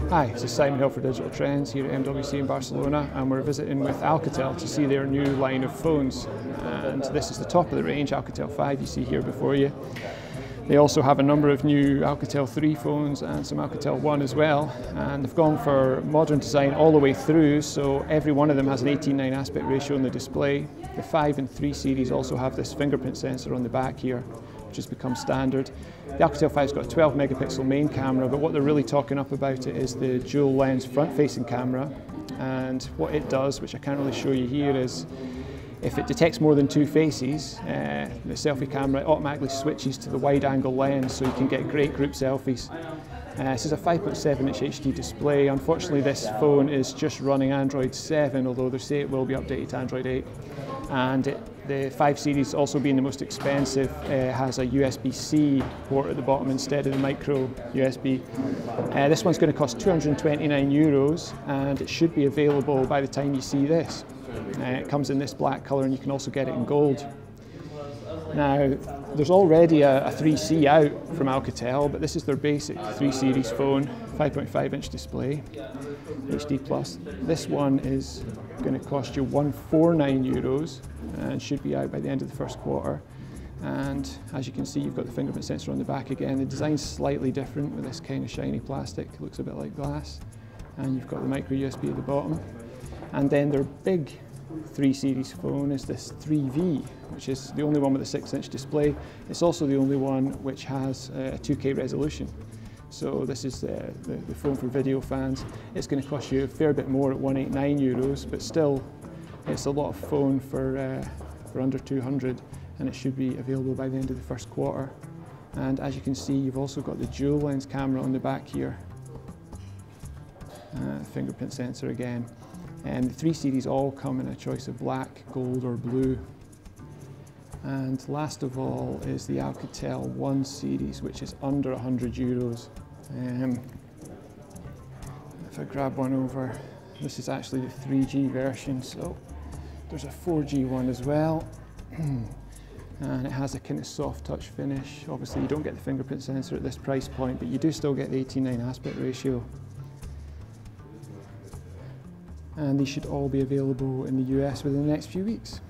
Hi, this is Simon Hill for Digital Trends here at MWC in Barcelona, and we're visiting with Alcatel to see their new line of phones. And this is the top of the range, Alcatel 5 you see here before you. They also have a number of new Alcatel 3 phones and some Alcatel 1 as well, and they've gone for modern design all the way through, so every one of them has an 18:9 aspect ratio on the display. The 5 and 3 series also have this fingerprint sensor on the back here, which has become standard. The Alcatel 5's got a 12 megapixel main camera, but what they're really talking up about it is the dual lens front-facing camera, and what it does, which I can't really show you here, is if it detects more than two faces, the selfie camera automatically switches to the wide-angle lens so you can get great group selfies. This is a 5.7-inch HD display. Unfortunately, this phone is just running Android 7, although they say it will be updated to Android 8. And the 5 series, also being the most expensive, has a USB-C port at the bottom instead of the micro USB. This one's going to cost €229, and it should be available by the time you see this. It comes in this black colour, and you can also get it in gold. Now, there's already a 3C out from Alcatel, but this is their basic 3 series phone, 5.5-inch display, HD+. This one is going to cost you €149 and should be out by the end of the first quarter. And as you can see, you've got the fingerprint sensor on the back again. The design's slightly different with this kind of shiny plastic, it looks a bit like glass. And you've got the micro USB at the bottom. And then their big 3 series phone is this 3V, which is the only one with a 6-inch display. It's also the only one which has a 2K resolution. So this is the phone for video fans. It's going to cost you a fair bit more at €189, but still it's a lot of phone for under 200, and it should be available by the end of the first quarter. And as you can see, you've also got the dual lens camera on the back here. Fingerprint sensor again. And the 3 series all come in a choice of black, gold or blue. And last of all is the Alcatel 1 series, which is under €100. If I grab one over, this is actually the 3G version, so there's a 4G one as well. And it has a kind of soft touch finish. Obviously you don't get the fingerprint sensor at this price point, but you do still get the 18:9 aspect ratio. And these should all be available in the US within the next few weeks.